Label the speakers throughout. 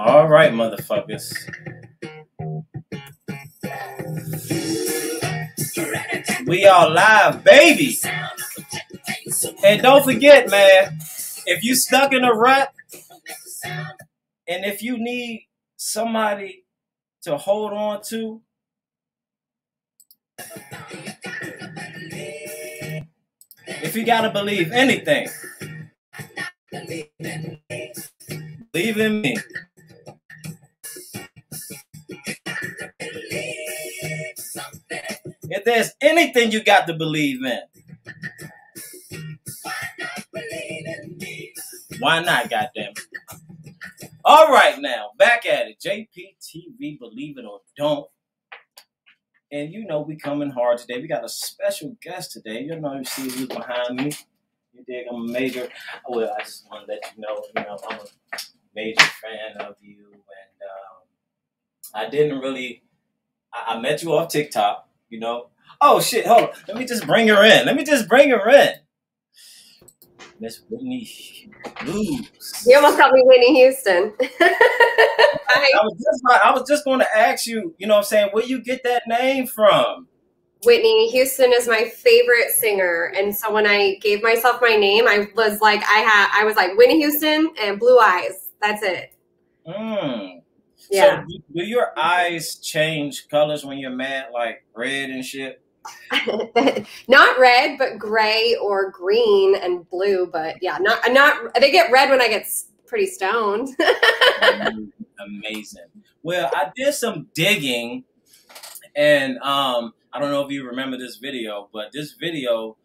Speaker 1: All right, motherfuckers. We are live, baby. And don't forget, man, if you stuck in a rut and if you need somebody to hold on to, if you gotta believe anything, believe in me. If there's anything you got to believe in, why not, goddamn it? All right, now, back at it. JPTV, believe it or don't. And you know we coming hard today. We got a special guest today. You know, you see who's behind me. You dig? I'm a major. Well, I just want to let you know, I'm a major fan of you. And I didn't really, I met you off TikTok, you know. Oh, shit, hold on. Let me just bring her in. Miss Whitney Blues.
Speaker 2: You almost called me Whitney Houston.
Speaker 1: I was just going to ask you, you know what I'm saying, where you get that name from?
Speaker 2: Whitney Houston is my favorite singer. And so when I gave myself my name, I was like Whitney Houston and blue eyes. That's it.
Speaker 1: So
Speaker 2: Yeah.
Speaker 1: do your eyes change colors when you're mad, like red and shit?
Speaker 2: Not red, but gray or green and blue. But yeah, not. They get red when I get pretty stoned.
Speaker 1: Amazing. Well, I did some digging, and I don't know if you remember this video, but this video,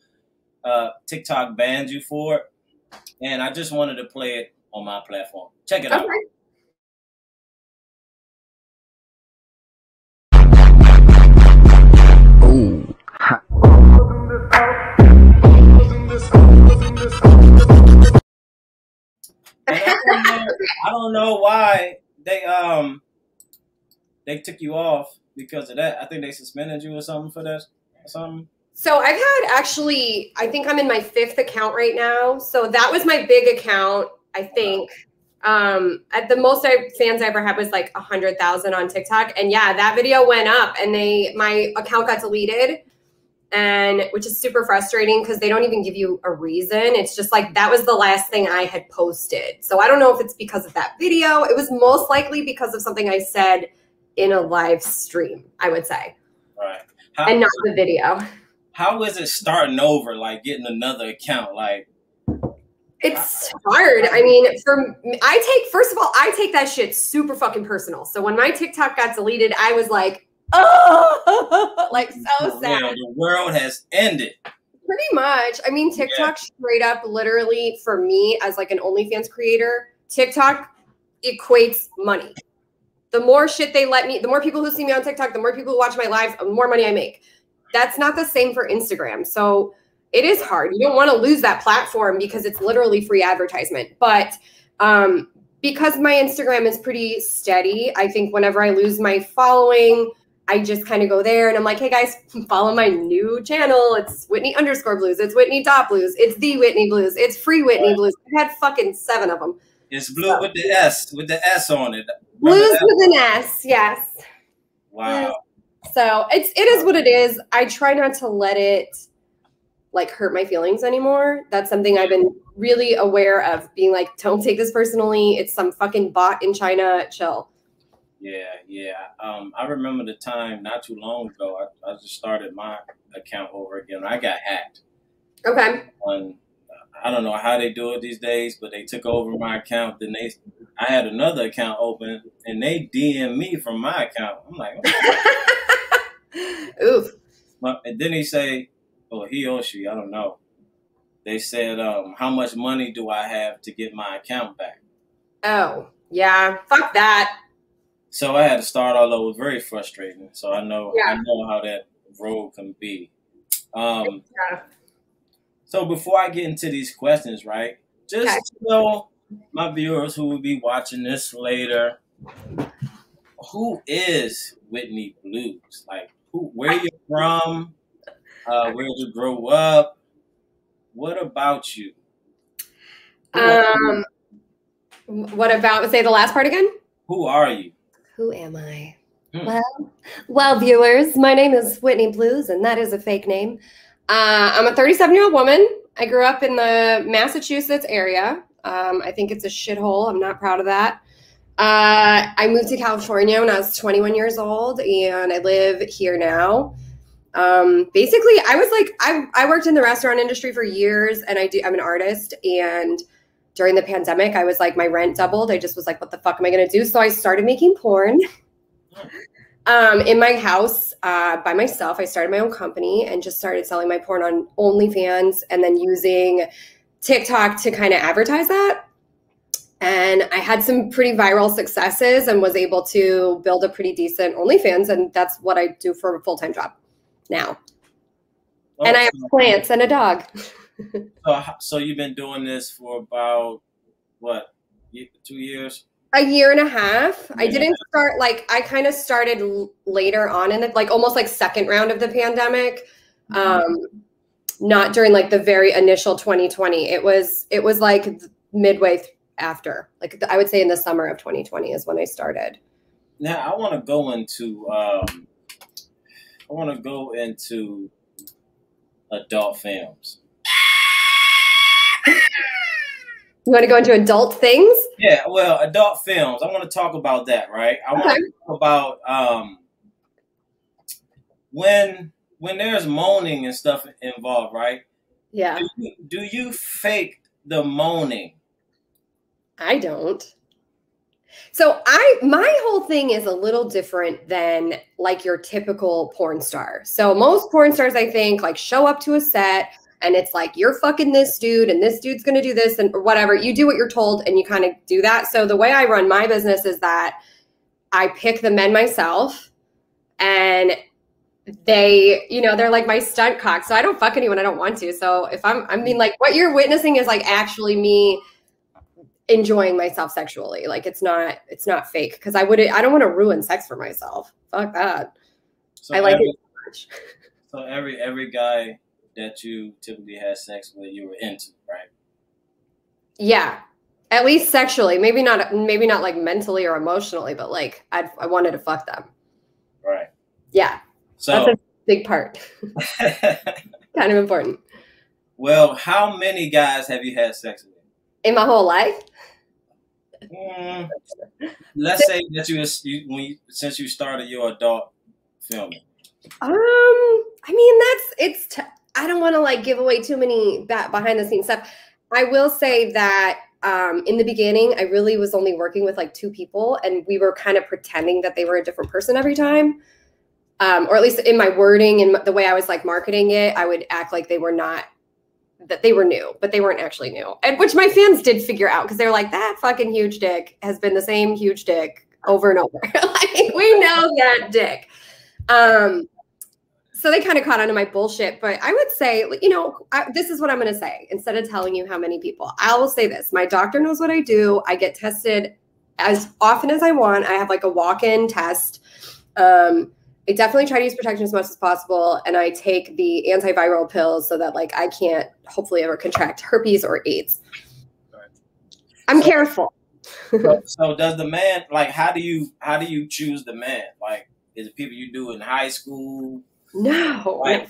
Speaker 1: TikTok banned you for it, and I just wanted to play it on my platform. Check it out. I don't know why they took you off because of that. I think they suspended you or something for that or something.
Speaker 2: So I've had I think I'm in my 5th account right now. So that was my big account, I think. At the most fans I ever had was like 100,000 on TikTok. And yeah, that video went up and my account got deleted. And which is super frustrating because they don't even give you a reason. It's just like, that was the last thing I had posted. So I don't know if it's because of that video. It was most likely because of something I said in a live stream, I would say.
Speaker 1: Right.
Speaker 2: And not the video.
Speaker 1: How is it starting over, like getting another account? Like,
Speaker 2: it's hard. I mean, first of all, I take that shit super fucking personal. So when my TikTok got deleted, I was like, oh, like so sad.
Speaker 1: Yeah, the world has ended.
Speaker 2: Pretty much. I mean, TikTok straight up, literally, for me as like an OnlyFans creator, TikTok equates money. The more shit they let me, the more people who see me on TikTok, the more people who watch my lives, the more money I make. That's not the same for Instagram. So it is hard. You don't want to lose that platform because it's literally free advertisement. But because my Instagram is pretty steady, I think whenever I lose my following, I just kind of go there and I'm like, hey guys, follow my new channel. It's Whitney_Blues. It's Whitney.Blues. It's the Whitney Blues. It's free Whitney Blues. I've had fucking 7 of them.
Speaker 1: It's blue with the S on it.
Speaker 2: Blues with an S, yes.
Speaker 1: Wow.
Speaker 2: So it is what it is. I try not to let it like hurt my feelings anymore. That's something I've been really aware of, being like, don't take this personally. It's some fucking bot in China. Chill.
Speaker 1: Yeah. I remember the time not too long ago, I just started my account over again. I got hacked.
Speaker 2: Okay.
Speaker 1: I don't know how they do it these days, but they took over my account. Then I had another account open, and they DM me from my account. I'm like,
Speaker 2: oof.
Speaker 1: And then they say, oh, he or she, I don't know. They said, how much money do I have to get my account back?
Speaker 2: Oh, yeah. Fuck that.
Speaker 1: So I had to start all over. Very frustrating. So I know how that road can be. So before I get into these questions, right, just tell my viewers who will be watching this later, who is Whitney Blues? Like, where you from? Where did you grow up? What about you?
Speaker 2: What about, say the last part again?
Speaker 1: Who are you?
Speaker 2: Who am I? Well, viewers, my name is Whitney Blues, and that is a fake name. I'm a 37-year-old woman. I grew up in the Massachusetts area. I think it's a shithole. I'm not proud of that. I moved to California when I was 21 years old, and I live here now. Basically, I worked in the restaurant industry for years, and I'm an artist. And during the pandemic, I was like, my rent doubled. I just was like, what the fuck am I going to do? So I started making porn. In my house by myself. I started my own company and just started selling my porn on OnlyFans and then using TikTok to kind of advertise that. And I had some pretty viral successes and was able to build a pretty decent OnlyFans. And that's what I do for a full-time job now. Oh, and I have plants and a dog.
Speaker 1: So you've been doing this for about, what, 2 years?
Speaker 2: A year and a half. I didn't start, like, I kind of started later on in it, like almost like second round of the pandemic. Not during like the very initial 2020. It was like midway after, like I would say in the summer of 2020 is when I started.
Speaker 1: Now I want to go into adult films.
Speaker 2: You want to go into adult things?
Speaker 1: Yeah, well, adult films. I want to talk about that, right? I want to talk about when there's moaning and stuff involved, right?
Speaker 2: Yeah.
Speaker 1: Do you fake the moaning?
Speaker 2: I don't. So my whole thing is a little different than like your typical porn star. So most porn stars, I think, like show up to a set and it's like, you're fucking this dude and this dude's going to do this and or whatever. You do what you're told and you kind of do that. So the way I run my business is that I pick the men myself and they, you know, they're like my stunt cock. So I don't fuck anyone I don't want to. So if I mean, like what you're witnessing is like actually me enjoying myself sexually. Like it's not fake because I don't want to ruin sex for myself. Fuck that.
Speaker 1: So I like it so much. So every guy that you typically had sex with, you were into, right?
Speaker 2: Yeah, at least sexually. Maybe not like mentally or emotionally, but like I wanted to fuck them.
Speaker 1: Right.
Speaker 2: Yeah. So that's a big part. Kind of important.
Speaker 1: Well, how many guys have you had sex with?
Speaker 2: In my whole life?
Speaker 1: Let's say that since you started your adult filming.
Speaker 2: I mean, I don't want to like give away too many behind the scenes stuff. I will say that in the beginning, I really was only working with like 2 people and we were kind of pretending that they were a different person every time. Or at least in my wording and the way I was like marketing it, I would act like they were new, but they weren't actually new. And which my fans did figure out because they're like, that fucking huge dick has been the same huge dick over and over. Like, we know that dick. So they kind of caught on to my bullshit, but I would say, you know, this is what I'm going to say. Instead of telling you how many people, I will say this. My doctor knows what I do. I get tested as often as I want. I have like a walk-in test. I definitely try to use protection as much as possible. And I take the antiviral pills so that like I can't hopefully ever contract herpes or AIDS. Right. I'm careful.
Speaker 1: So does the man, like, how do you choose the man? Like, is it people you do in high school?
Speaker 2: No, like,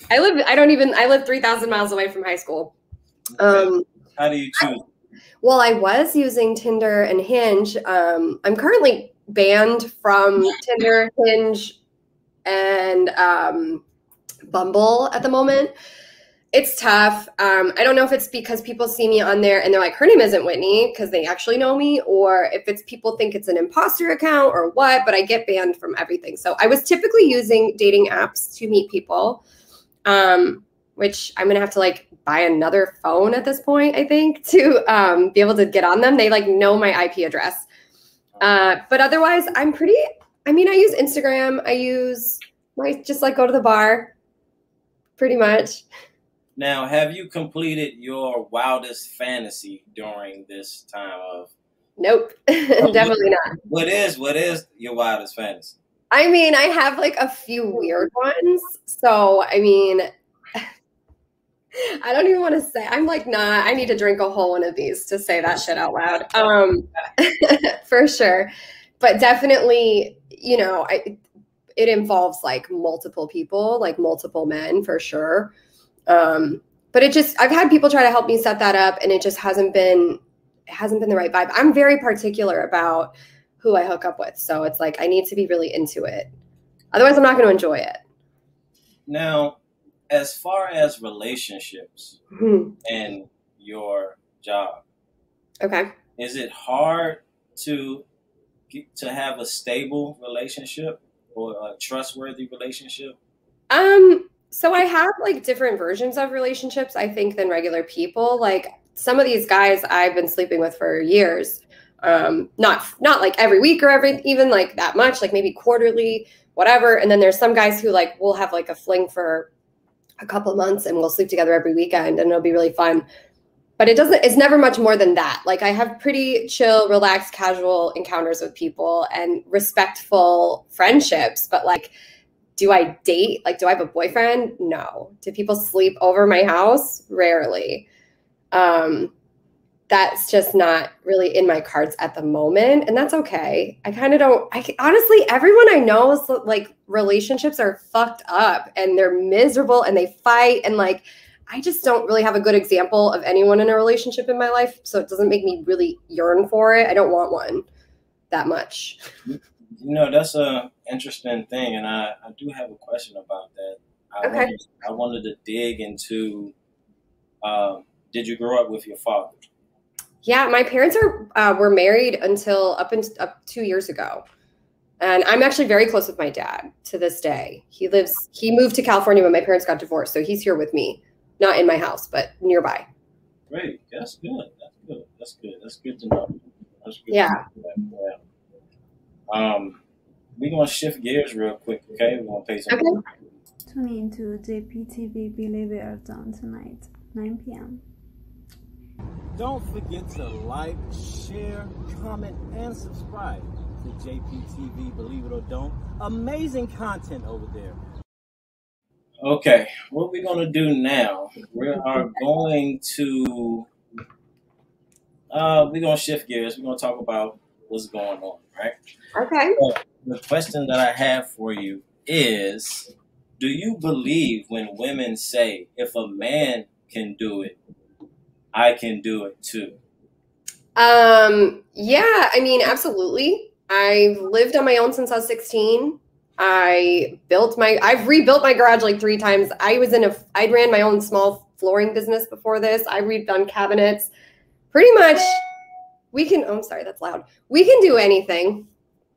Speaker 2: I live 3,000 miles away from high school.
Speaker 1: Okay. How do you choose?
Speaker 2: Well, I was using Tinder and Hinge. I'm currently banned from Tinder, Hinge, and Bumble at the moment. It's tough. I don't know if it's because people see me on there and they're like, her name isn't Whitney because they actually know me, or if it's people think it's an imposter account or what, but I get banned from everything. So I was typically using dating apps to meet people, which I'm going to have to like buy another phone at this point, I think, to be able to get on them. They like know my IP address. But otherwise I use Instagram. I just like go to the bar pretty much.
Speaker 1: Now, have you completed your wildest fantasy during this time of?
Speaker 2: Nope, definitely not.
Speaker 1: What is your wildest fantasy?
Speaker 2: I mean, I have like a few weird ones. So, I mean, I don't even want to say. I'm like, nah, I need to drink a whole one of these to say that shit out loud. For sure. but definitely, you know, it involves like multiple people, like multiple men for sure. But I've had people try to help me set that up, and it just hasn't been the right vibe. I'm very particular about who I hook up with. So it's like, I need to be really into it. Otherwise I'm not going to enjoy it.
Speaker 1: Now, as far as relationships and your job,
Speaker 2: okay,
Speaker 1: is it hard to have a stable relationship or a trustworthy relationship?
Speaker 2: So I have like different versions of relationships, I think, than regular people. Like some of these guys I've been sleeping with for years. Not like every week or even like that much, like maybe quarterly, whatever. And then there's some guys who like will have like a fling for a couple of months and we'll sleep together every weekend and it'll be really fun. But it's never much more than that. Like I have pretty chill, relaxed, casual encounters with people and respectful friendships. But like, do I date? Like, do I have a boyfriend? No. Do people sleep over my house? Rarely. That's just not really in my cards at the moment. And that's okay. Honestly, everyone I know is like, relationships are fucked up and they're miserable and they fight. And like, I just don't really have a good example of anyone in a relationship in my life. So it doesn't make me really yearn for it. I don't want one that much.
Speaker 1: You know, that's a interesting thing. And I do have a question about that. I wanted to dig into, did you grow up with your father?
Speaker 2: Yeah, my parents were married up 2 years ago. And I'm actually very close with my dad to this day. He moved to California when my parents got divorced. So he's here with me, not in my house, but nearby.
Speaker 1: Great. That's good. That's good to know. That's good.
Speaker 2: Yeah.
Speaker 1: We're going to shift gears real quick, okay? We're going to pay some.
Speaker 2: Okay.
Speaker 3: Tune in to JPTV Believe It or Don't tonight, 9 p.m.
Speaker 1: Don't forget to like, share, comment, and subscribe to JPTV Believe It or Don't. Amazing content over there. Okay, what we're going to do now, we are going to we're going to shift gears. We're going to talk about what's going on, right?
Speaker 2: Okay.
Speaker 1: So the question that I have for you is, do you believe when women say, if a man can do it, I can do it too?
Speaker 2: Yeah, I mean, absolutely. I've lived on my own since I was 16. I've rebuilt my garage like 3 times. I ran my own small flooring business before this. I redone cabinets. Pretty much I'm sorry, that's loud. We can do anything.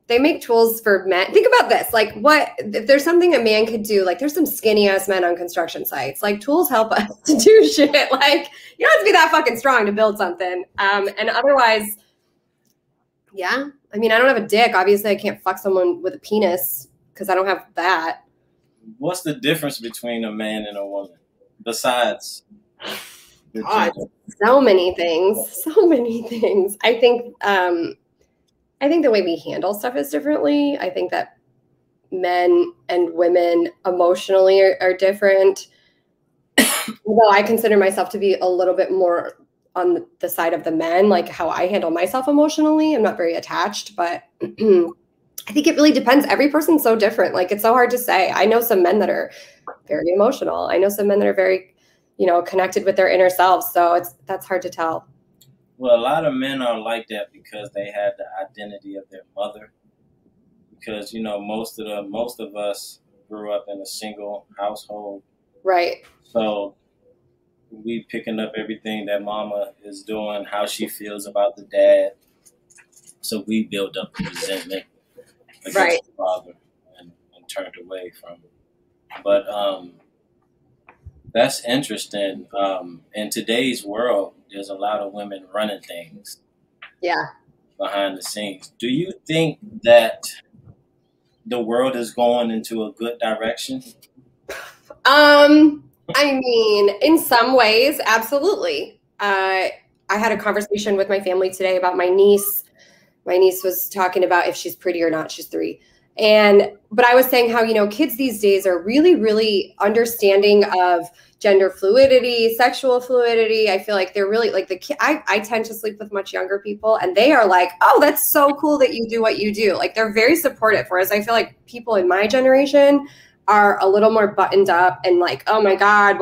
Speaker 2: They make tools for men. Think about this. Like if there's something a man could do, like there's some skinny ass men on construction sites, like tools help us to do shit. Like you don't have to be that fucking strong to build something. And otherwise, yeah. I mean, I don't have a dick. Obviously I can't fuck someone with a penis because I don't have that.
Speaker 1: What's the difference between a man and a woman besides the
Speaker 2: God,
Speaker 1: gender?
Speaker 2: so many things. I think the way we handle stuff is differently. I think that men and women emotionally are different. Although I consider myself to be a little bit more on the side of the men, like how I handle myself emotionally. I'm not very attached, but I think it really depends. Every person's so different. Like it's so hard to say. I know some men that are very emotional. I know some men that are very, connected with their inner selves. So that's hard to tell.
Speaker 1: Well, a lot of men are like that because they have the identity of their mother. Because most of us grew up in a single household,
Speaker 2: right?
Speaker 1: So we picking up everything that mama is doing, how she feels about the dad. So we build up the resentment against the father and turned away from it. But that's interesting. In today's world, there's a lot of women running things.
Speaker 2: Yeah.
Speaker 1: Behind the scenes. Do you think that the world is going into a good direction?
Speaker 2: I mean, in some ways, absolutely. I had a conversation with my family today about my niece. My niece was talking about if she's pretty or not. She's 3. But I was saying how, kids these days are really, really understanding of gender fluidity, sexual fluidity. I feel like they're really like I tend to sleep with much younger people, and they are like, oh, that's so cool that you do what you do. Like, they're very supportive. Whereas I feel like people in my generation are a little more buttoned up and like, oh my God,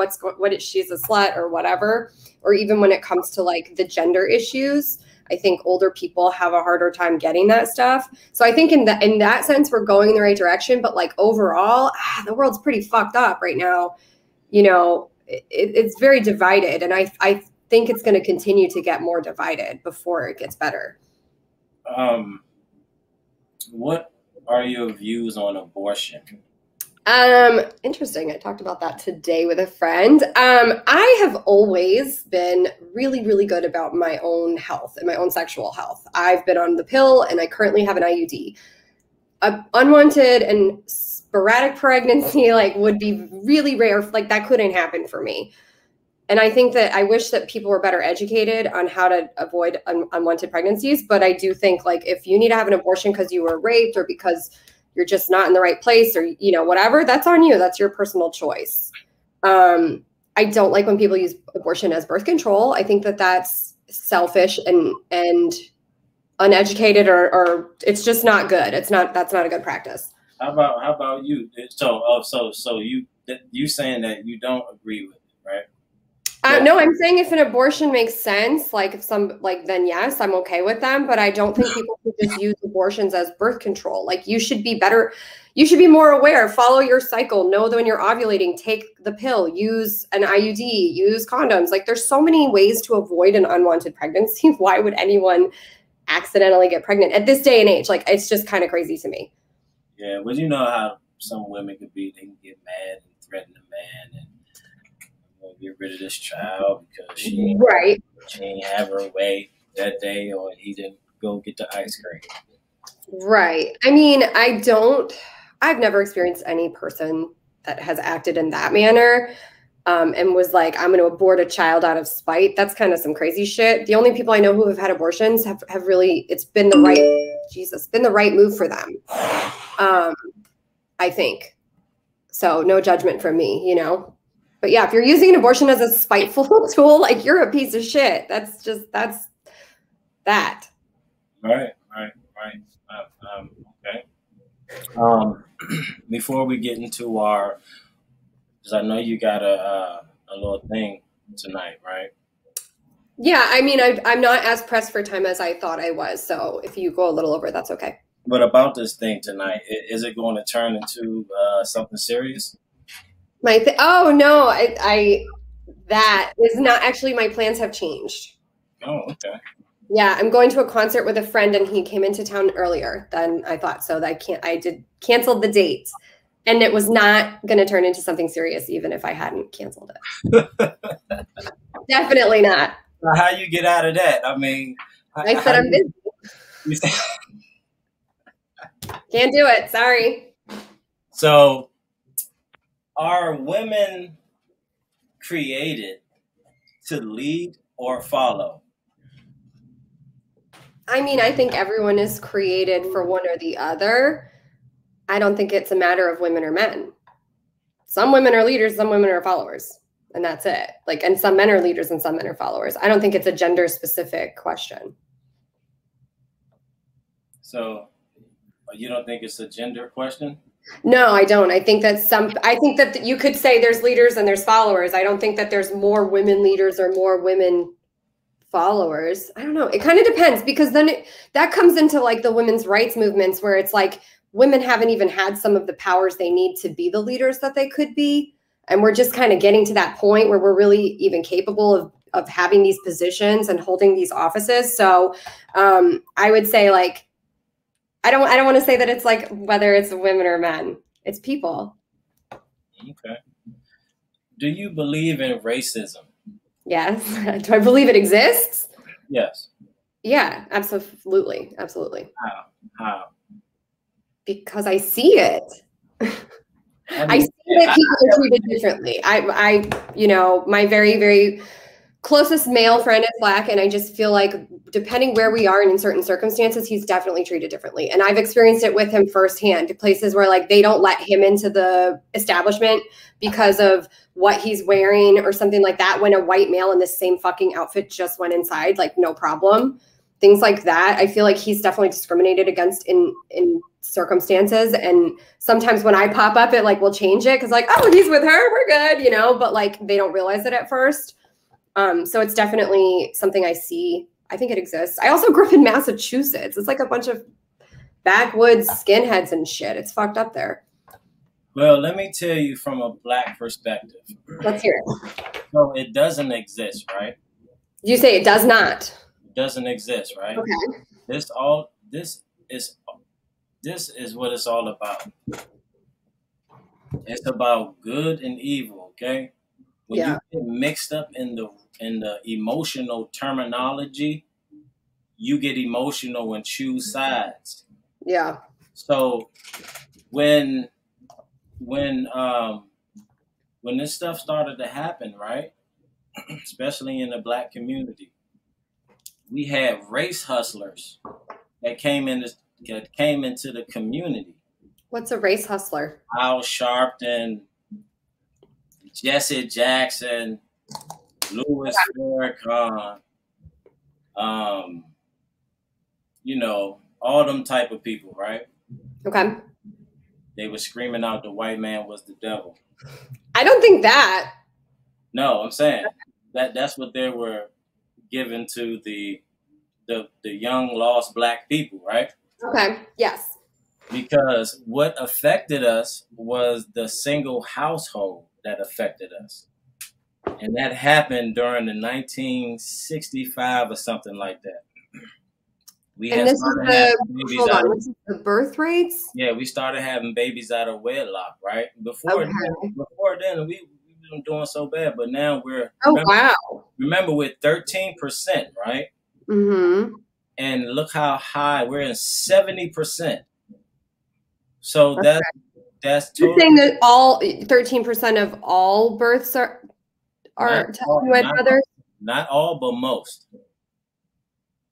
Speaker 2: she's a slut or whatever. Or even when it comes to like the gender issues, I think older people have a harder time getting that stuff. So I think in that sense, we're going in the right direction. But like overall, the world's pretty fucked up right now. It's very divided. And I think it's going to continue to get more divided before it gets better.
Speaker 1: What are your views on abortion?
Speaker 2: Interesting. I talked about that today with a friend. I have always been really, really good about my own health and my own sexual health. I've been on the pill and I currently have an IUD. Unwanted and sporadic pregnancy, like, would be really rare. Like, that couldn't happen for me. And I think that I wish that people were better educated on how to avoid unwanted pregnancies. But I do think, like, if you need to have an abortion because you were raped or because you're just not in the right place or, whatever, that's on you. That's your personal choice. I don't like when people use abortion as birth control. I think that that's selfish and uneducated or it's just not good. That's not a good practice.
Speaker 1: How about you? So you saying that you don't agree with it, right?
Speaker 2: No, I'm saying if an abortion makes sense, then yes, I'm okay with them. But I don't think people should just use abortions as birth control. Like, you should be better. You should be more aware. Follow your cycle. Know that when you're ovulating, take the pill, use an IUD, use condoms. Like, there's so many ways to avoid an unwanted pregnancy. Why would anyone accidentally get pregnant at this day and age? Like, it's just kind of crazy to me.
Speaker 1: Yeah, but you know how some women could be. They can get mad and threaten the man and get rid of this child because she ain't have her way that day, or he didn't go get the ice cream.
Speaker 2: Right. I mean, I've never experienced any person that has acted in that manner and was like, I'm going to abort a child out of spite. That's kind of some crazy shit. The only people I know who have had abortions have really, it's been the right move for them. I think. So no judgment from me, But yeah, if you're using an abortion as a spiteful tool, like, you're a piece of shit. That's that.
Speaker 1: Right. Okay. Before we get into because I know you got a little thing tonight, right?
Speaker 2: Yeah, I mean, I'm not as pressed for time as I thought I was. So if you go a little over, that's okay.
Speaker 1: But about this thing tonight, is it going to turn into something serious?
Speaker 2: Oh no, that is not actually, my plans have changed.
Speaker 1: Oh, okay.
Speaker 2: Yeah, I'm going to a concert with a friend and he came into town earlier than I thought. So I canceled the date, and it was not going to turn into something serious even if I hadn't canceled it. Definitely not.
Speaker 1: How you get out of that? I mean,
Speaker 2: I said I'm busy. Can't do it. Sorry.
Speaker 1: So, are women created to lead or follow?
Speaker 2: I mean, I think everyone is created for one or the other. I don't think it's a matter of women or men. Some women are leaders, some women are followers, and that's it. Like, and some men are leaders and some men are followers. I don't think it's a gender specific question.
Speaker 1: So, you don't think it's a gender question?
Speaker 2: No, I don't. I think that you could say there's leaders and there's followers. I don't think that there's more women leaders or more women followers. I don't know. It kind of depends, because then that comes into like the women's rights movements where it's like women haven't even had some of the powers they need to be the leaders that they could be. And we're just kind of getting to that point where we're really even capable of having these positions and holding these offices. So I would say, like, I don't want to say that it's like whether it's women or men. It's people.
Speaker 1: Okay. Do you believe in racism?
Speaker 2: Yes. Do I believe it exists?
Speaker 1: Yes.
Speaker 2: Yeah, absolutely. Absolutely.
Speaker 1: How?
Speaker 2: Because I see it. I see that people are treated differently. I my very, very closest male friend is Black, and I just feel like depending where we are and in certain circumstances, he's definitely treated differently. And I've experienced it with him firsthand, places where like they don't let him into the establishment because of what he's wearing or something like that. When a white male in the same fucking outfit just went inside, like no problem. Things like that. I feel like he's definitely discriminated against in circumstances. And sometimes when I pop up, it like will change it because like, oh, he's with her, we're good, you know, but like they don't realize it at first. So it's definitely something I see. I think it exists. I also grew up in Massachusetts. It's like a bunch of backwoods skinheads and shit. It's fucked up there.
Speaker 1: Well, let me tell you from a Black perspective.
Speaker 2: Let's hear it.
Speaker 1: So it doesn't exist, right?
Speaker 2: You say it does not.
Speaker 1: It doesn't exist, right?
Speaker 2: Okay.
Speaker 1: This is what it's all about. It's about good and evil, okay? When you get mixed up in the emotional terminology, you get emotional and choose sides.
Speaker 2: Yeah.
Speaker 1: So when this stuff started to happen, right? Especially in the Black community, we had race hustlers that came into the community.
Speaker 2: What's a race hustler?
Speaker 1: Al Sharpton, Jesse Jackson, Louis Farrakhan, you know, all them type of people, right?
Speaker 2: Okay.
Speaker 1: They were screaming out the white man was the devil.
Speaker 2: I don't think that.
Speaker 1: No, I'm saying that's what they were given to the young lost Black people, right?
Speaker 2: Okay. Yes.
Speaker 1: Because what affected us was the single household that affected us. And that happened during the 1965 or something like that.
Speaker 2: And this is the birth rates?
Speaker 1: Yeah, we started having babies out of wedlock, right? Before then, we been doing so bad, but now we're remember we're 13%, right?
Speaker 2: Mm-hmm.
Speaker 1: And look how high we're in 70%. So that's totally,
Speaker 2: you're saying that all 13% of all births are unwed mothers?
Speaker 1: Not all, but most.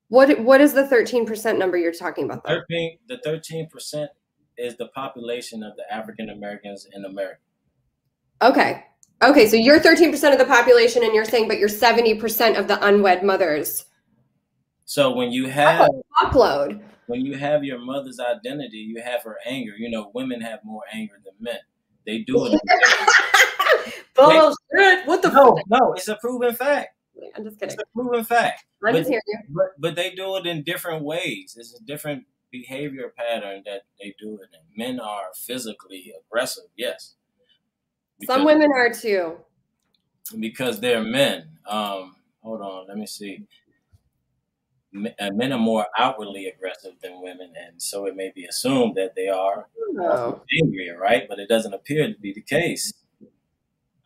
Speaker 2: What is the 13% number you're talking about? Though?
Speaker 1: The 13% is the population of the African Americans in America.
Speaker 2: Okay. Okay, so you're 13% of the population, and you're saying, but you're 70% of the unwed mothers.
Speaker 1: So when you have
Speaker 2: upload,
Speaker 1: when you have your mother's identity, you have her anger. You know, women have more anger than men. They do it.
Speaker 2: Bullshit. What the fuck?
Speaker 1: No, it's a proven fact.
Speaker 2: I'm just kidding.
Speaker 1: It's a proven fact.
Speaker 2: I'm just hearing you.
Speaker 1: But they do it in different ways. It's a different behavior pattern that they do it in. Men are physically aggressive, yes.
Speaker 2: Some women are too.
Speaker 1: Because they're men. Hold on, let me see. Men are more outwardly aggressive than women, and so it may be assumed that they are angrier, right? But it doesn't appear to be the case.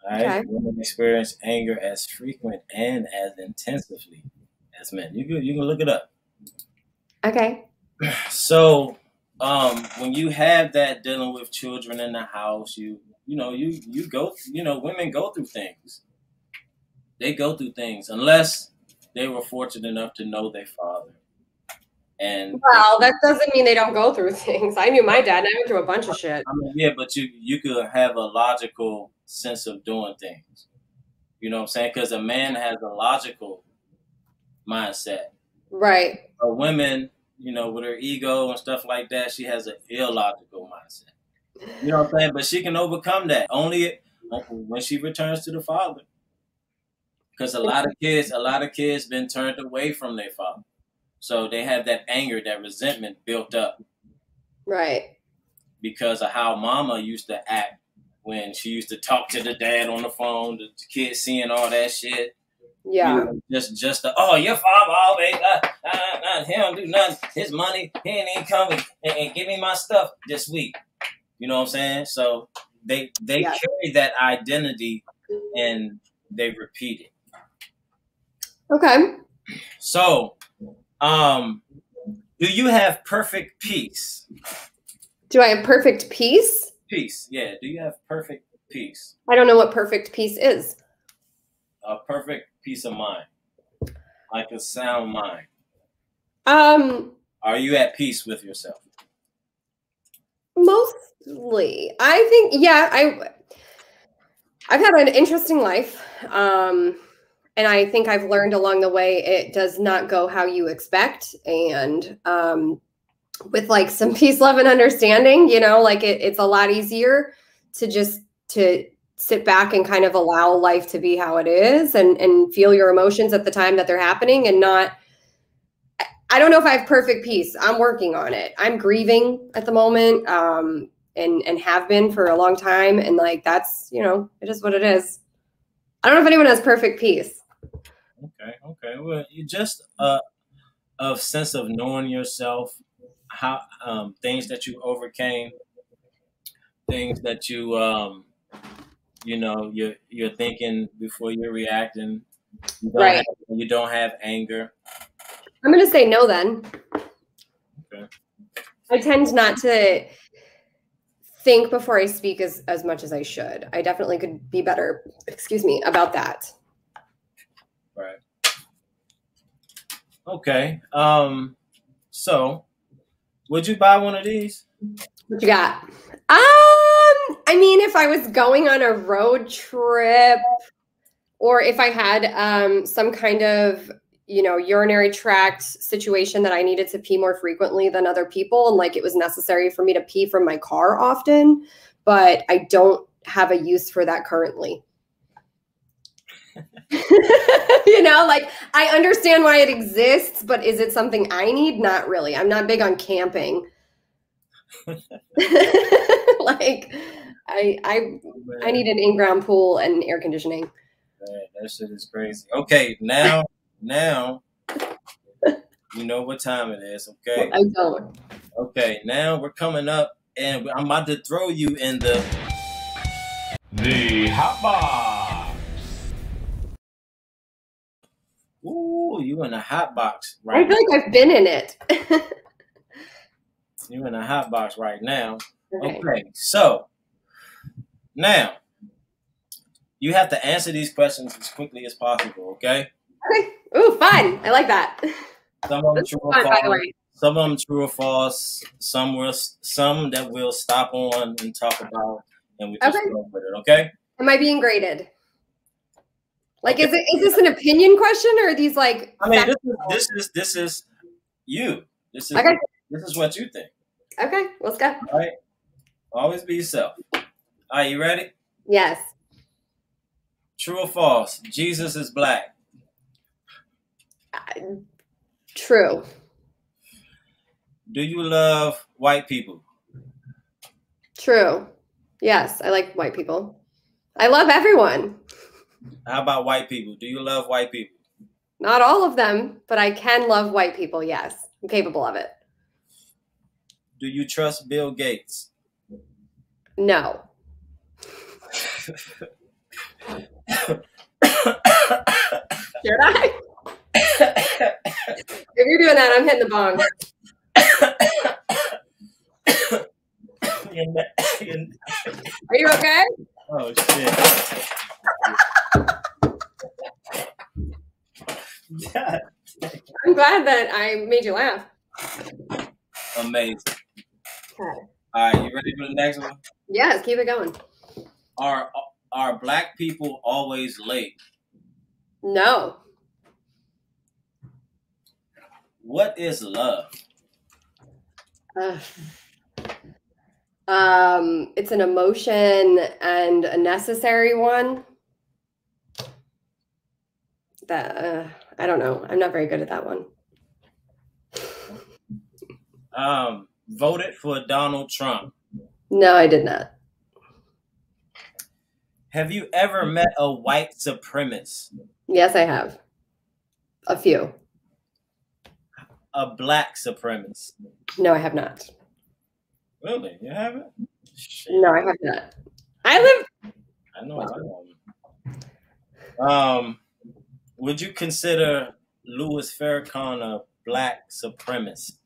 Speaker 1: Right? Okay. Women experience anger as frequent and as intensively as men. You can look it up.
Speaker 2: Okay.
Speaker 1: So when you have that dealing with children in the house, you go, women go through things. They go through things unless they were fortunate enough to know their father. And
Speaker 2: that doesn't mean they don't go through things. I knew my dad, and I went through a bunch of shit.
Speaker 1: I mean, yeah, but you could have a logical sense of doing things. You know what I'm saying? Because a man has a logical mindset.
Speaker 2: Right.
Speaker 1: A woman, with her ego and stuff like that, she has an illogical mindset. You know what I'm saying? But she can overcome that only when she returns to the father. Because a lot of kids been turned away from their father. So they have that anger, that resentment built up.
Speaker 2: Right.
Speaker 1: Because of how mama used to act when she used to talk to the dad on the phone, the kids seeing all that shit.
Speaker 2: Yeah.
Speaker 1: Just your father always, he don't do nothing. His money, he ain't even coming and give me my stuff this week. You know what I'm saying? So they carry that identity and they repeat it.
Speaker 2: Okay.
Speaker 1: So, do you have perfect peace?
Speaker 2: Do I have perfect peace?
Speaker 1: Peace, yeah. Do you have perfect peace?
Speaker 2: I don't know what perfect peace is.
Speaker 1: A perfect peace of mind, like a sound mind. Are you at peace with yourself?
Speaker 2: Mostly. I think, yeah, I've had an interesting life. And I think I've learned along the way it does not go how you expect. And with like some peace, love, and understanding, you know, like it's a lot easier to just to sit back and kind of allow life to be how it is and feel your emotions at the time that they're happening and not. I don't know if I have perfect peace. I'm working on it. I'm grieving at the moment, and have been for a long time. And like that's, you know, it is what it is. I don't know if anyone has perfect peace.
Speaker 1: Okay. Well, you just a sense of knowing yourself, how things that you overcame, things that you know, you're thinking before you're reacting.
Speaker 2: Right.
Speaker 1: You don't have anger.
Speaker 2: I'm going to say no then.
Speaker 1: Okay.
Speaker 2: I tend not to think before I speak as much as I should. I definitely could be better, about that.
Speaker 1: Right. Okay. So would you buy one of these?
Speaker 2: What you got? I mean, if I was going on a road trip or if I had some kind of, you know, urinary tract situation that I needed to pee more frequently than other people and like it was necessary for me to pee from my car often, but I don't have a use for that currently. You know, like I understand why it exists, but is it something I need? Not really. I'm not big on camping. Like I need an in-ground pool and air conditioning.
Speaker 1: Man, that shit is crazy. Okay, now you know what time it is, okay?
Speaker 2: I don't.
Speaker 1: Okay, now we're coming up and I'm about to throw you in the hot box. Ooh, you in the hot box right
Speaker 2: I feel like I've been in it.
Speaker 1: You in the hot box right now.
Speaker 2: Okay.
Speaker 1: Okay, so now you have to answer these questions as quickly as possible, okay?
Speaker 2: Okay. Ooh, fun. I like that.
Speaker 1: Some of them true or
Speaker 2: Fun, by the
Speaker 1: false.
Speaker 2: way.
Speaker 1: Some of them true or false. Some that we'll stop on and talk about, and we just go with it. Okay?
Speaker 2: Am I being graded? Like,
Speaker 1: Okay.
Speaker 2: is this an opinion question or are these like?
Speaker 1: I mean, this is you. This is
Speaker 2: Okay.
Speaker 1: This is what you think.
Speaker 2: Okay, let's go.
Speaker 1: All right. Always be yourself. All right, you ready?
Speaker 2: Yes.
Speaker 1: True or false? Jesus is black.
Speaker 2: True.
Speaker 1: Do you love white people?
Speaker 2: True. Yes, I like white people. I love everyone.
Speaker 1: How about white people? Do you love white people?
Speaker 2: Not all of them, but I can love white people. Yes, I'm capable of it.
Speaker 1: Do you trust Bill Gates?
Speaker 2: No. Should I? If you're doing that, I'm hitting the bong. Are you okay?
Speaker 1: Oh, shit.
Speaker 2: I'm glad that I made you laugh.
Speaker 1: Amazing.
Speaker 2: Okay.
Speaker 1: All right, you ready for the next one?
Speaker 2: Yes, keep it going.
Speaker 1: Are black people always late?
Speaker 2: No.
Speaker 1: What is love?
Speaker 2: It's an emotion and a necessary one. That I don't know. I'm not very good at that one.
Speaker 1: Voted for Donald Trump.
Speaker 2: No, I did not.
Speaker 1: Have you ever met a white supremacist?
Speaker 2: Yes, I have. A few.
Speaker 1: A black supremacist?
Speaker 2: No, I have not.
Speaker 1: Really? You haven't? Shit.
Speaker 2: No, I have not. I
Speaker 1: know I don't. Would you consider Louis Farrakhan a black supremacist?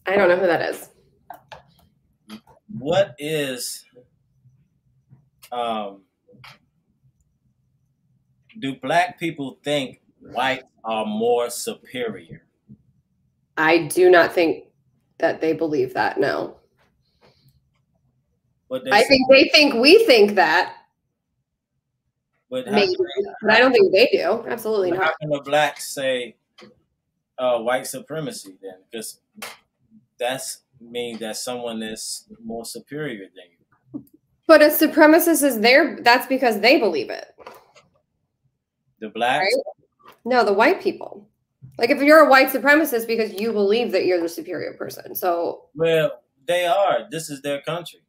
Speaker 2: I don't know who that is.
Speaker 1: What is do black people think whites are more superior?
Speaker 2: I do not think that they believe that, no.
Speaker 1: But
Speaker 2: I think they think we think that.
Speaker 1: But
Speaker 2: maybe, but I don't think they do. Absolutely not.
Speaker 1: How can the blacks say white supremacy then? Because that's mean that someone is more superior than you.
Speaker 2: But a supremacist is there. That's because they believe it.
Speaker 1: The blacks?
Speaker 2: Right? No, the white people. Like if you're a white supremacist because you believe that you're the superior person. So
Speaker 1: well, they are. This is their country.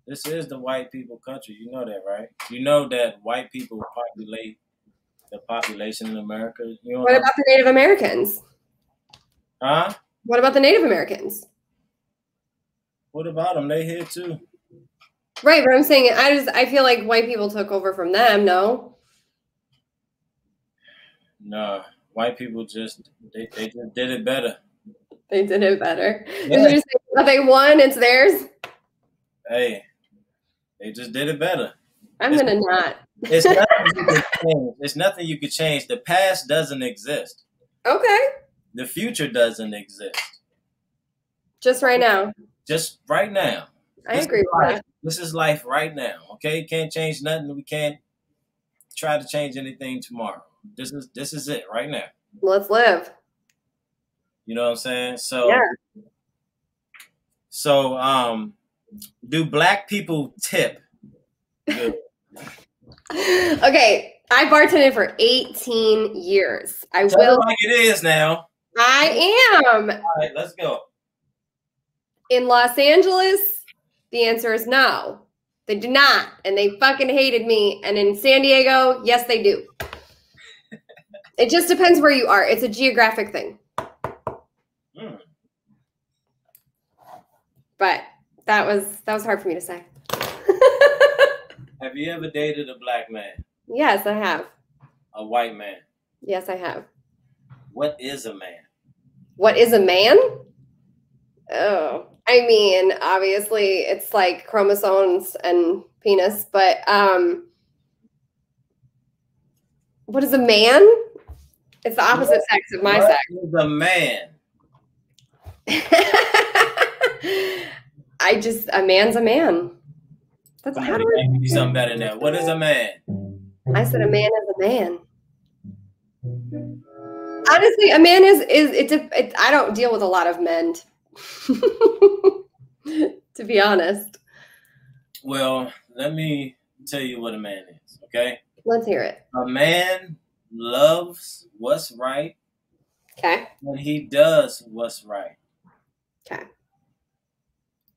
Speaker 1: This is the white people country. You know that, right? You know that white people populate the population in America. You know
Speaker 2: what about the Native Americans?
Speaker 1: Huh?
Speaker 2: What about the Native Americans?
Speaker 1: What about them? They here too.
Speaker 2: Right, but I'm saying I feel like white people took over from them. No.
Speaker 1: No, white people just they just did it better.
Speaker 2: They did it better. Yeah. Did you say that they won? It's theirs.
Speaker 1: Hey, they just did it better.
Speaker 2: I'm gonna not.
Speaker 1: It's nothing you can change. It's nothing you can change. The past doesn't exist.
Speaker 2: Okay.
Speaker 1: The future doesn't exist.
Speaker 2: Just right now.
Speaker 1: Just right now.
Speaker 2: I agree with that.
Speaker 1: This is life right now. Okay, can't change nothing. We can't try to change anything tomorrow. This is it right now.
Speaker 2: Let's live.
Speaker 1: You know what I'm saying? So
Speaker 2: yeah.
Speaker 1: So do black people tip? Good.
Speaker 2: Okay, I bartended for 18 years. I
Speaker 1: Tell
Speaker 2: will.
Speaker 1: Like it is now.
Speaker 2: I am.
Speaker 1: All right, let's go.
Speaker 2: In Los Angeles, the answer is no. They do not, and they fucking hated me. And in San Diego, yes, they do. It just depends where you are. It's a geographic thing. But that was hard for me to say.
Speaker 1: Have you ever dated a black man?
Speaker 2: Yes, I have.
Speaker 1: A white man?
Speaker 2: Yes, I have.
Speaker 1: What is a man?
Speaker 2: What is a man? Oh, I mean, obviously it's like chromosomes and penis, but what is a man? It's the opposite sex of my sex.
Speaker 1: What is a man?
Speaker 2: A man's a man. That's how do
Speaker 1: I give you something better than that. What is a man?
Speaker 2: I said a man is a man. Honestly, a man is I don't deal with a lot of men, to be honest.
Speaker 1: Well, let me tell you what a man is, okay?
Speaker 2: Let's hear it.
Speaker 1: A man loves what's right.
Speaker 2: Okay.
Speaker 1: And he does what's right.
Speaker 2: Okay.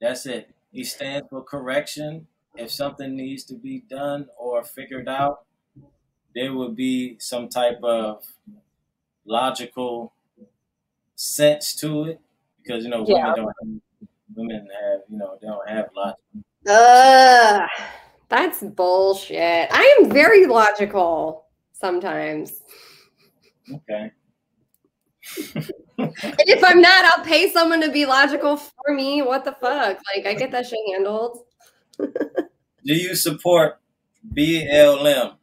Speaker 1: That's it. He stands for correction. If something needs to be done or figured out, there would be some type of logical sense to it, because women have they don't have logic.
Speaker 2: That's bullshit. I am very logical sometimes.
Speaker 1: Okay.
Speaker 2: If I'm not, I'll pay someone to be logical for me. What the fuck? Like, I get that shit handled.
Speaker 1: Do you support BLM?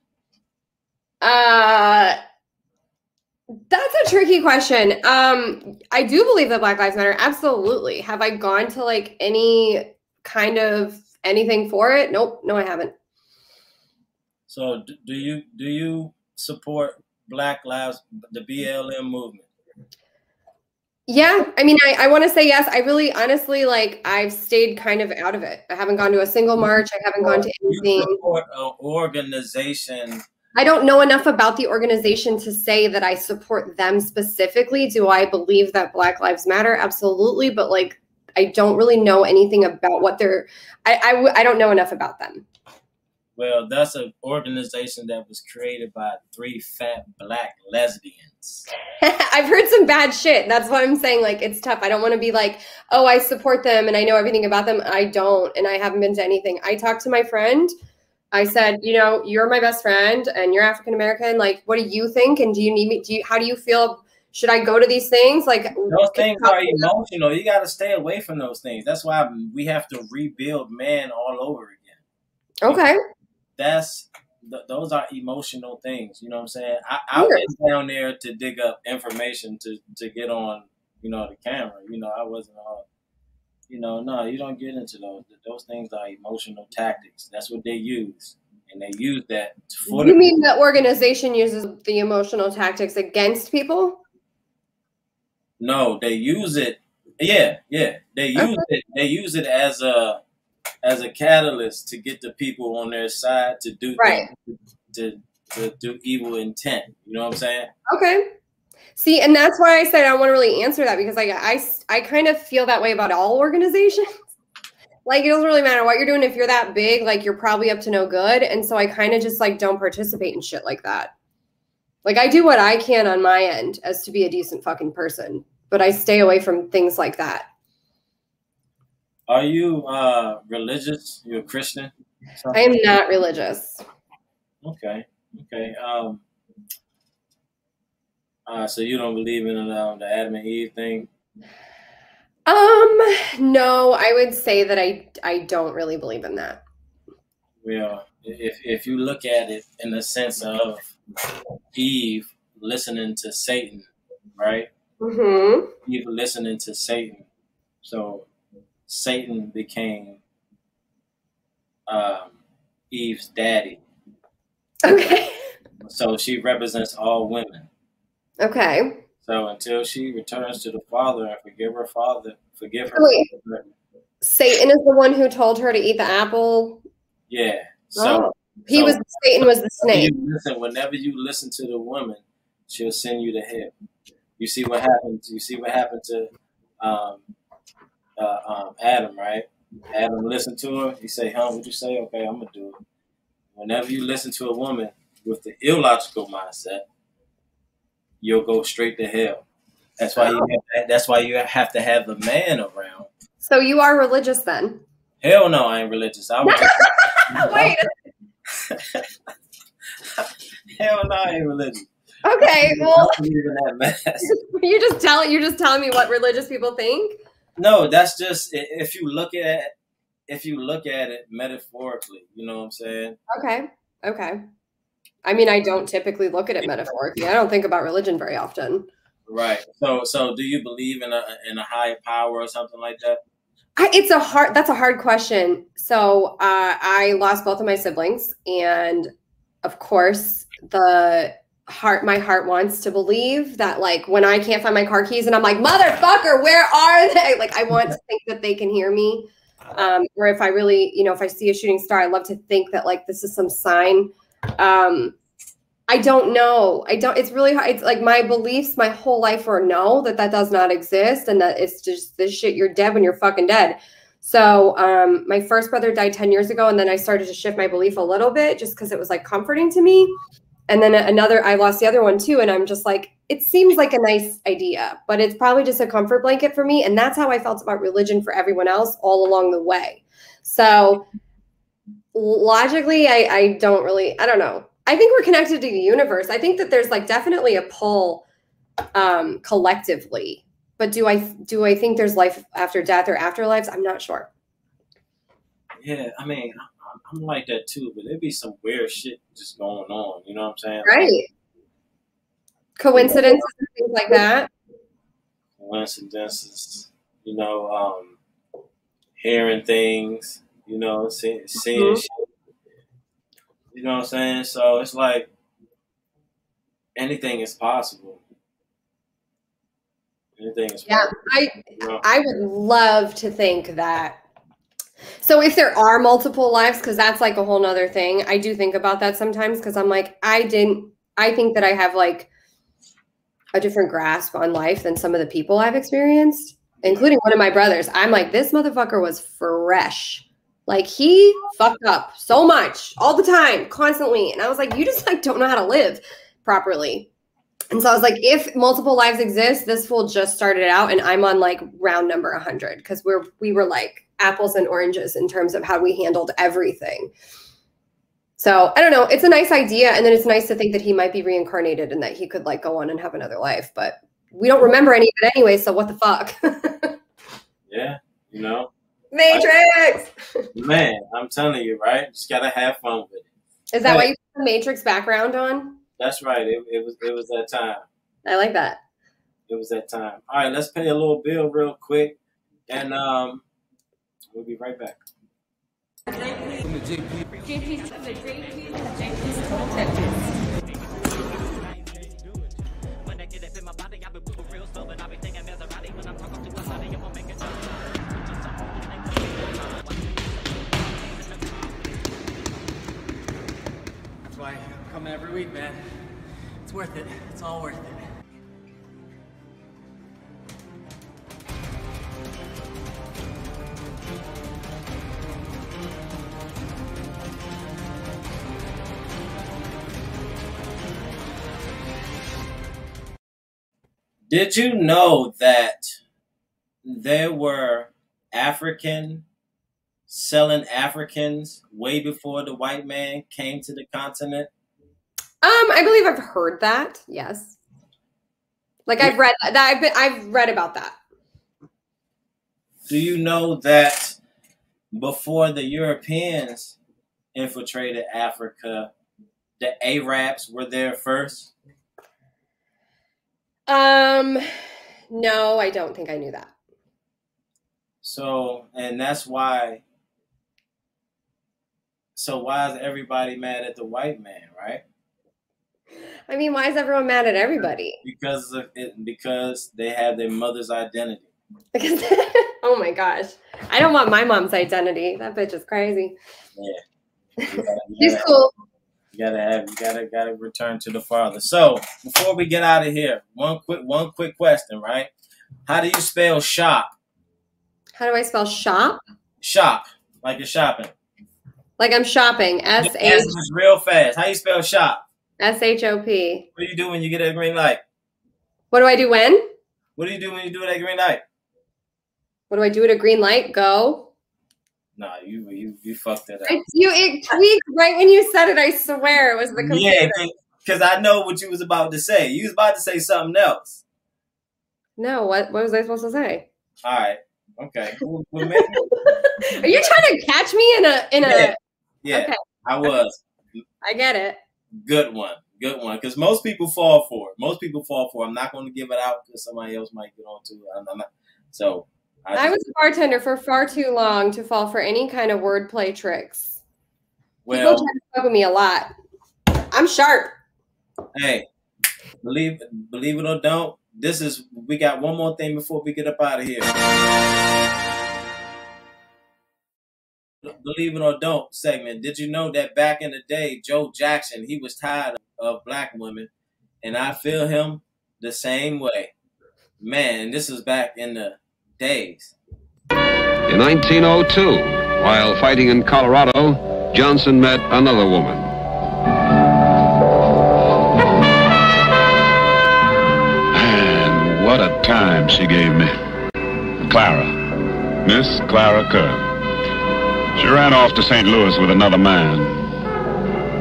Speaker 2: That's a tricky question. I do believe that Black Lives Matter. Absolutely. Have I gone to like any kind of anything for it? Nope. No, I haven't.
Speaker 1: So do you support Black Lives, the BLM movement?
Speaker 2: Yeah, I mean, I want to say yes. I really, honestly, like, I've stayed kind of out of it. I haven't gone to a single march. I haven't gone to anything.
Speaker 1: You support an organization.
Speaker 2: I don't know enough about the organization to say that I support them specifically. Do I believe that Black Lives Matter? Absolutely. But like, I don't really know anything about what they're, I don't know enough about them.
Speaker 1: Well, that's an organization that was created by 3 fat black lesbians.
Speaker 2: I've heard some bad shit. That's what I'm saying. Like, it's tough. I don't want to be like, oh, I support them and I know everything about them. I don't. And I haven't been to anything. I talked to my friend. I said, you're my best friend and you're African-American. Like, what do you think? And do you need me? How do you feel? Should I go to these things? Like,
Speaker 1: those things are emotional. You got to stay away from those things. That's why we have to rebuild man all over again.
Speaker 2: Okay.
Speaker 1: Those are emotional things. You know what I'm saying? I went down there to dig up information to get on the camera. I wasn't no, you don't get into those. Those things are emotional tactics. That's what they use. And they use that for
Speaker 2: You mean the organization uses the emotional tactics against people?
Speaker 1: No, they use it. Yeah. They use it as a catalyst to get the people on their side to do
Speaker 2: Right.
Speaker 1: things, to do evil intent. You know what I'm saying?
Speaker 2: Okay. See, and that's why I said I don't want to really answer that, because I kind of feel that way about all organizations. Like, it doesn't really matter what you're doing. If you're that big, like, you're probably up to no good. And so I kind of just like don't participate in shit like that. Like, I do what I can on my end as to be a decent fucking person, but I stay away from things like that.
Speaker 1: Are you religious? You're a Christian?
Speaker 2: I am not religious.
Speaker 1: Okay. So you don't believe in the Adam and Eve thing?
Speaker 2: No, I would say that I don't really believe in that.
Speaker 1: Well, if you look at it in the sense of Eve listening to Satan, right?
Speaker 2: Mm-hmm.
Speaker 1: Eve listening to Satan, so Satan became Eve's daddy.
Speaker 2: Okay.
Speaker 1: So she represents all women.
Speaker 2: Okay.
Speaker 1: So until she returns to the Father and forgive her father.
Speaker 2: Wait. Satan is the one who told her to eat the apple?
Speaker 1: Yeah. So
Speaker 2: Satan was the snake.
Speaker 1: Whenever you listen to the woman, she'll send you to hell. You see what happened to Adam, right? Adam listened to her. He say, "Huh? What'd you say? Okay, I'm gonna do it." Whenever you listen to a woman with the illogical mindset, you'll go straight to hell. That's why you have to have a man around.
Speaker 2: So you are religious then?
Speaker 1: Hell no, I ain't religious. I was just,
Speaker 2: wait.
Speaker 1: Hell no, I ain't religious.
Speaker 2: Okay, well,
Speaker 1: I believe in that mess.
Speaker 2: you're just telling me what religious people think?
Speaker 1: No, that's just if you look at it metaphorically. You know what I'm saying?
Speaker 2: Okay. I mean, I don't typically look at it metaphorically. I don't think about religion very often.
Speaker 1: Right. So do you believe in a higher power or something like that?
Speaker 2: That's a hard question. So I lost both of my siblings, and of course my heart wants to believe that, like, when I can't find my car keys and I'm like, motherfucker, where are they? Like, I want to think that they can hear me. Or if I really, if I see a shooting star, I love to think that, like, this is some sign. I don't know. It's really hard. It's like my beliefs my whole life were no, that does not exist. And that it's just this shit. You're dead when you're fucking dead. So my first brother died 10 years ago. And then I started to shift my belief a little bit just because it was like comforting to me. And then I lost the other one too. And I'm just like, it seems like a nice idea, but it's probably just a comfort blanket for me. And that's how I felt about religion for everyone else all along the way. So logically, I don't know. I think we're connected to the universe. I think that there's like definitely a pull collectively. But do I think there's life after death or afterlives? I'm not sure.
Speaker 1: Yeah, I mean, I'm like that too, but there'd be some weird shit just going on. You know what I'm saying?
Speaker 2: Right. Coincidences and things like that.
Speaker 1: Coincidences, hearing things, seeing shit. You know what I'm saying? So it's like anything is possible. Anything is possible.
Speaker 2: Yeah, I would love to think that. So if there are multiple lives, because that's like a whole nother thing, I do think about that sometimes because I'm like, I think that I have like a different grasp on life than some of the people I've experienced, including one of my brothers. I'm like, this motherfucker was fresh. Like, he fucked up so much all the time, constantly. And I was like, you just like don't know how to live properly. And so I was like, if multiple lives exist, this fool just started out and I'm on like round number 100 because we were like apples and oranges in terms of how we handled everything. So I don't know. It's a nice idea. And then it's nice to think that he might be reincarnated and that he could like go on and have another life. But we don't remember any of it anyway. So what the fuck?
Speaker 1: Yeah,
Speaker 2: Matrix!
Speaker 1: Man, I'm telling you, right? Just gotta have fun with it.
Speaker 2: Is that why you put the Matrix background on?
Speaker 1: That's right. It was that time.
Speaker 2: I like that.
Speaker 1: It was that time. All right, let's pay a little bill real quick, and we'll be right back.
Speaker 4: JP's Total Texas.
Speaker 5: That's why I come every week, man. It's worth it. It's all worth it.
Speaker 1: Did you know that there were African selling Africans way before the white man came to the continent?
Speaker 2: I believe I've heard that. Yes. Like I've read that. I've read about that.
Speaker 1: Do you know that before the Europeans infiltrated Africa, the Arabs were there first?
Speaker 2: No, I don't think I knew that.
Speaker 1: So, and that's why. So why is everybody mad at the white man, right?
Speaker 2: I mean, why is everyone mad at everybody?
Speaker 1: Because of it, because they have their mother's identity.
Speaker 2: Because oh my gosh, I don't want my mom's identity. That bitch is crazy.
Speaker 1: Yeah,
Speaker 2: She's cool.
Speaker 1: You gotta return to the father. So before we get out of here, one quick question, right? How do you spell shop?
Speaker 2: How do I spell shop?
Speaker 1: Shop, like you're shopping.
Speaker 2: Like I'm shopping.
Speaker 1: Just real fast. How you spell shop?
Speaker 2: SHOP.
Speaker 1: What do you do when you get a green light?
Speaker 2: What do I do when?
Speaker 1: What do you do when you do that green light?
Speaker 2: What do I do at a green light? Go.
Speaker 1: Nah, you fucked it up.
Speaker 2: It tweaked right when you said it. I swear it was the computer.
Speaker 1: Yeah, because I know what you was about to say. You was about to say something else.
Speaker 2: No, what was I supposed to say?
Speaker 1: All right. Okay. Well, maybe.
Speaker 2: Are you trying to catch me in a?
Speaker 1: Yeah,
Speaker 2: okay.
Speaker 1: I was.
Speaker 2: I get it.
Speaker 1: Good one. Because most people fall for it. I'm not going to give it out because somebody else might get on to it. I'm not. So
Speaker 2: I was a bartender for far too long to fall for any kind of wordplay tricks.
Speaker 1: Well,
Speaker 2: people try to fuck with me a lot. I'm sharp.
Speaker 1: Hey, believe it or don't, we got one more thing before we get up out of here. Believe it or don't segment. Did you know that back in the day, Joe Jackson, he was tired of black women, and I feel him the same way. Man, this was back in the days.
Speaker 6: In 1902, while fighting in Colorado, Johnson met another woman. And what a time she gave me. Clara. Miss Clara Kerr. She ran off to St. Louis with another man.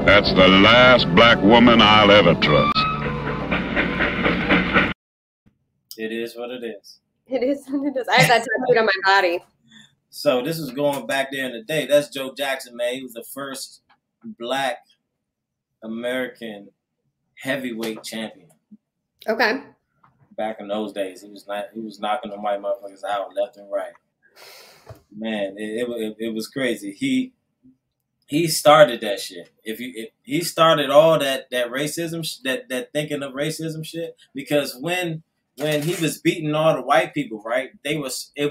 Speaker 6: That's the last black woman I'll ever trust.
Speaker 1: It is what it is.
Speaker 2: It is what it is. I have that tattooed on my body.
Speaker 1: So this was going back there in the day. That's Joe Jackson, man. He was the first black American heavyweight champion.
Speaker 2: Okay.
Speaker 1: Back in those days, he was knocking the white motherfuckers out left and right. Man, it was crazy. He started that shit. He started all that racism, that thinking of racism shit, because when he was beating all the white people, right? It was a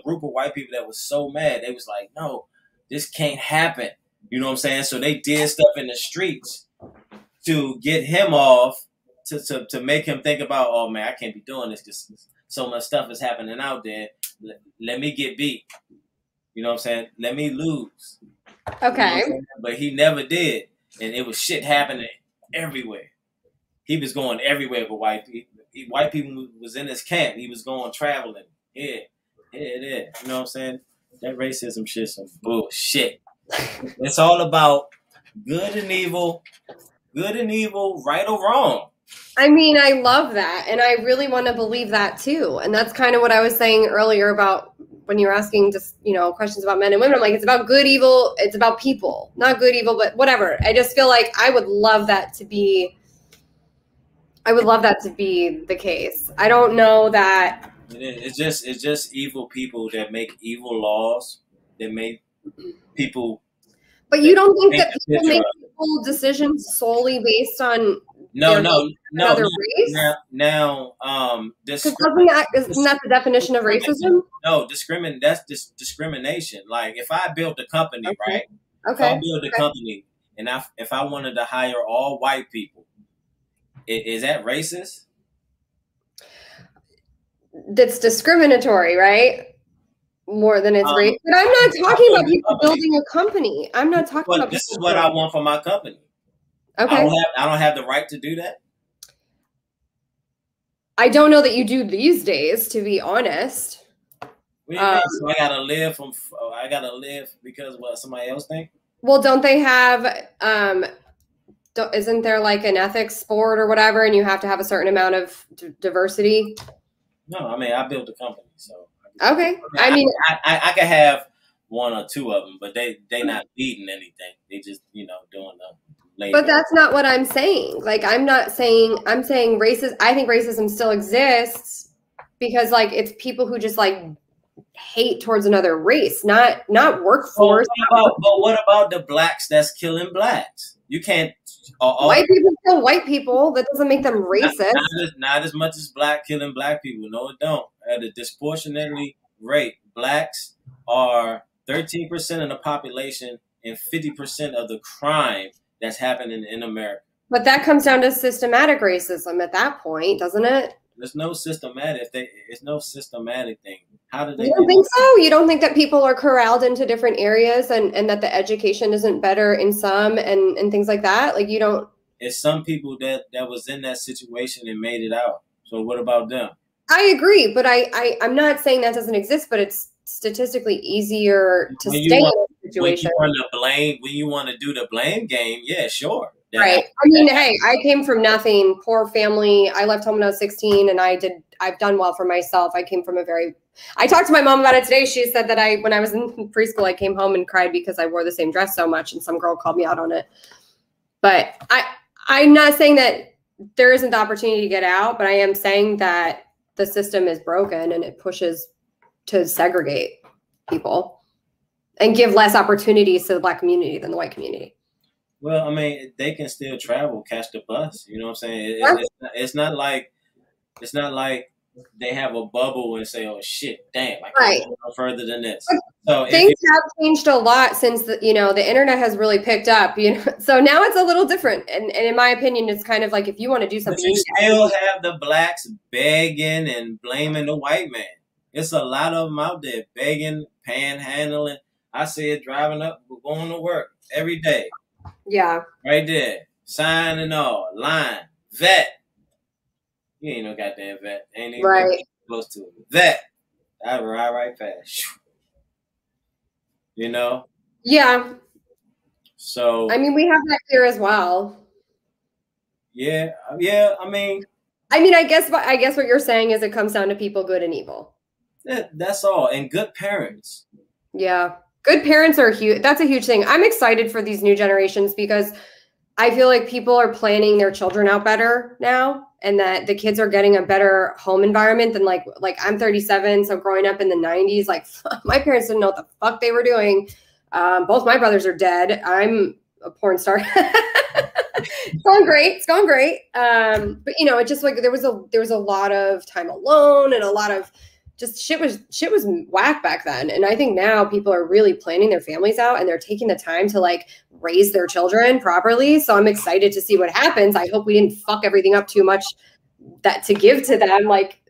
Speaker 1: group of white people that was so mad. They was like, no, this can't happen. You know what I'm saying? So they did stuff in the streets to get him off, to make him think about, oh man, I can't be doing this because so much stuff is happening out there. Let me get beat. You know what I'm saying? Let me lose.
Speaker 2: Okay.
Speaker 1: You know but he never did. And it was shit happening everywhere. He was going everywhere with white people. White people was in his camp. He was going traveling. Yeah. You know what I'm saying? That racism shit's some bullshit. It's all about good and evil, right or wrong.
Speaker 2: I mean, I love that. And I really want to believe that too. And that's kind of what I was saying earlier about when you were asking just, questions about men and women. I'm like, it's about good, evil. It's about people. Not good, evil, but whatever. I just feel like I would love that to be I would love that to be the case. I don't know that.
Speaker 1: It's just evil people that make evil laws that make people.
Speaker 2: But you don't think that
Speaker 1: paint
Speaker 2: people
Speaker 1: the
Speaker 2: make
Speaker 1: picture
Speaker 2: evil decisions solely based on
Speaker 1: No,
Speaker 2: another race?
Speaker 1: Because
Speaker 2: isn't that the definition of racism?
Speaker 1: No, that's discrimination. Like if I built a company,
Speaker 2: Okay.
Speaker 1: right? If
Speaker 2: Okay.
Speaker 1: I built a company and if I wanted to hire all white people, is that racist?
Speaker 2: That's discriminatory, right? More than it's racist. But I'm not talking about people building a company. I'm not talking about.
Speaker 1: This is what I want for my company.
Speaker 2: Okay.
Speaker 1: I don't have the right to do that.
Speaker 2: I don't know that you do these days, to be honest.
Speaker 1: What do you mean? So I gotta live because of what somebody else think?
Speaker 2: Well, don't they have isn't there like an ethics sport or whatever, and you have to have a certain amount of diversity?
Speaker 1: No, I mean I built a company, so
Speaker 2: okay.
Speaker 1: I could have one or two of them, but they not leading anything. They just doing the.
Speaker 2: But that's not what I'm saying. Like I'm saying racist. I think racism still exists because like it's people who just like hate towards another race, not workforce.
Speaker 1: But what about the blacks that's killing blacks? You can't.
Speaker 2: White people kill white people. That doesn't make them racist.
Speaker 1: Not as much as black killing black people. No, it don't. At a disproportionately rate, blacks are 13% of the population and 50% of the crime that's happening in America.
Speaker 2: But that comes down to systematic racism at that point, doesn't it?
Speaker 1: There's no systematic. It's no systematic thing. How do they?
Speaker 2: You don't think so? You don't think that people are corralled into different areas and that the education isn't better in some and things like that? Like you don't.
Speaker 1: It's some people that was in that situation and made it out. So what about them?
Speaker 2: I agree, but I'm not saying that doesn't exist, but it's statistically easier to stay in a situation.
Speaker 1: When you want to do the blame game, yeah, sure.
Speaker 2: Right. I mean, hey, I came from nothing, poor family. I left home when I was 16 and I've done well for myself. I came from I talked to my mom about it today. She said that when I was in preschool, I came home and cried because I wore the same dress so much and some girl called me out on it. But I'm not saying that there isn't the opportunity to get out, but I am saying that the system is broken and it pushes to segregate people and give less opportunities to the black community than the white community.
Speaker 1: Well, I mean, they can still travel, catch the bus. You know what I'm saying? It's not like they have a bubble and say, "Oh shit, damn, I can't go no further than this." So
Speaker 2: things have changed a lot since the internet has really picked up. So now it's a little different. And in my opinion, it's kind of like if you want to do something,
Speaker 1: but you still have the blacks begging and blaming the white man. It's a lot of them out there begging, panhandling. I see it driving up, going to work every day.
Speaker 2: Yeah.
Speaker 1: Right there. Sign and all. Line. Vet. You ain't no goddamn vet. Ain't even close to it. Vet. I ride right fast.
Speaker 2: Yeah.
Speaker 1: So.
Speaker 2: I mean, we have that here as well.
Speaker 1: Yeah. I mean,
Speaker 2: I guess what you're saying is it comes down to people good and evil.
Speaker 1: That's all. And good parents.
Speaker 2: Yeah. Good parents are huge. That's a huge thing. I'm excited for these new generations because I feel like people are planning their children out better now and that the kids are getting a better home environment than like I'm 37. So growing up in the 90s, like my parents didn't know what the fuck they were doing. Both my brothers are dead. I'm a porn star. It's going great. It's going great. But it just like there was a lot of time alone and a lot of just shit was whack back then. And I think now people are really planning their families out and they're taking the time to like raise their children properly. So I'm excited to see what happens. I hope we didn't fuck everything up too much that to give to them. Like,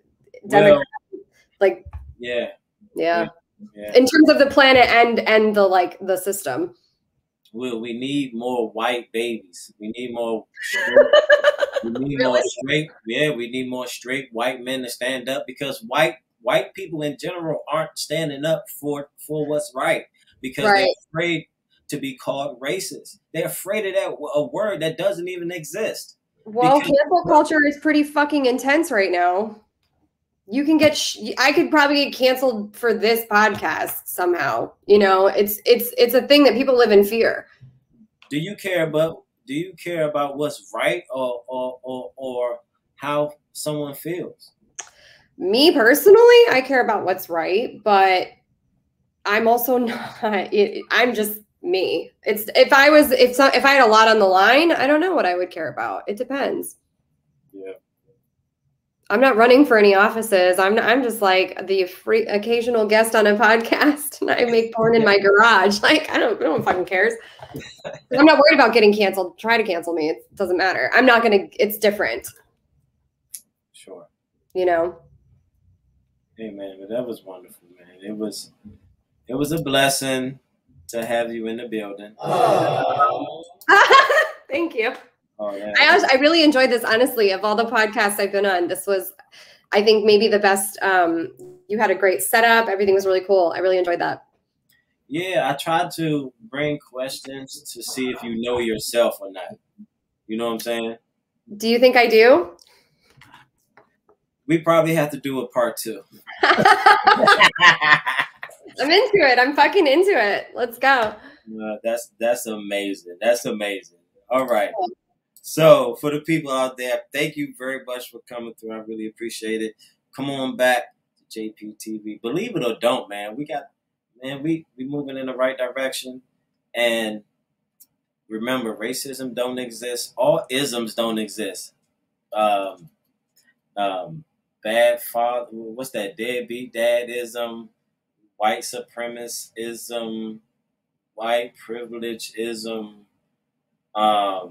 Speaker 1: Yeah.
Speaker 2: In terms of the planet and the system.
Speaker 1: Well, we need more white babies. We need more we need more straight white men to stand up because white people in general aren't standing up for what's right because they're afraid to be called racist. They're afraid of a word that doesn't even exist.
Speaker 2: Well, cancel culture is pretty fucking intense right now. You can I could probably get canceled for this podcast somehow. It's a thing that people live in fear.
Speaker 1: Do you care about what's right or how someone feels.
Speaker 2: Me personally, I care about what's right, but I'm also not. I'm just me. It's if I had a lot on the line, I don't know what I would care about. It depends.
Speaker 1: Yeah.
Speaker 2: I'm not running for any offices. I'm just like the free occasional guest on a podcast, and I make porn in my garage. Like no one fucking cares. I'm not worried about getting canceled. Try to cancel me. It doesn't matter. I'm not gonna. It's different.
Speaker 1: Sure.
Speaker 2: You know.
Speaker 1: Hey man, but that was wonderful, man. It was a blessing to have you in the building.
Speaker 2: Thank you.
Speaker 1: Oh, yeah.
Speaker 2: I really enjoyed this, honestly. Of all the podcasts I've been on, this was, I think, maybe the best. You had a great setup. Everything was really cool. I really enjoyed that.
Speaker 1: Yeah, I tried to bring questions to see if you know yourself or not. You know what I'm saying?
Speaker 2: Do you think I do?
Speaker 1: We probably have to do a part 2.
Speaker 2: I'm into it. I'm fucking into it. Let's go.
Speaker 1: That's amazing. That's amazing. All right. So for the people out there, thank you very much for coming through. I really appreciate it. Come on back to JPTV. Believe it or don't, man, we moving in the right direction. And remember, racism don't exist. All isms don't exist. Bad father, what's that? Deadbeat dadism, white supremacism, white privilegeism, all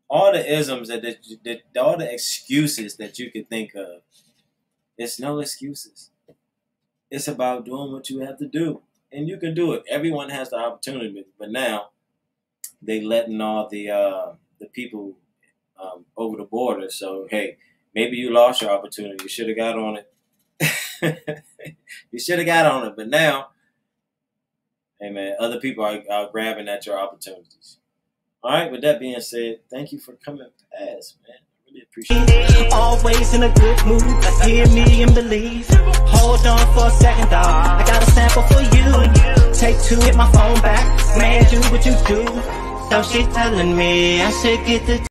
Speaker 1: the isms all the excuses that you could think of. It's no excuses. It's about doing what you have to do, and you can do it. Everyone has the opportunity, but now they letting all the people over the border. So hey. Maybe you lost your opportunity. You should have got on it. You should have got on it. But now, hey, man, other people are grabbing at your opportunities. All right, with that being said, thank you for coming past, man. I really appreciate it.
Speaker 7: Always in a good mood. Hear me and believe. Hold on for a second, dog. I got a sample for you. Take 2, get my phone back. Man, do what you do. So she's telling me I should get the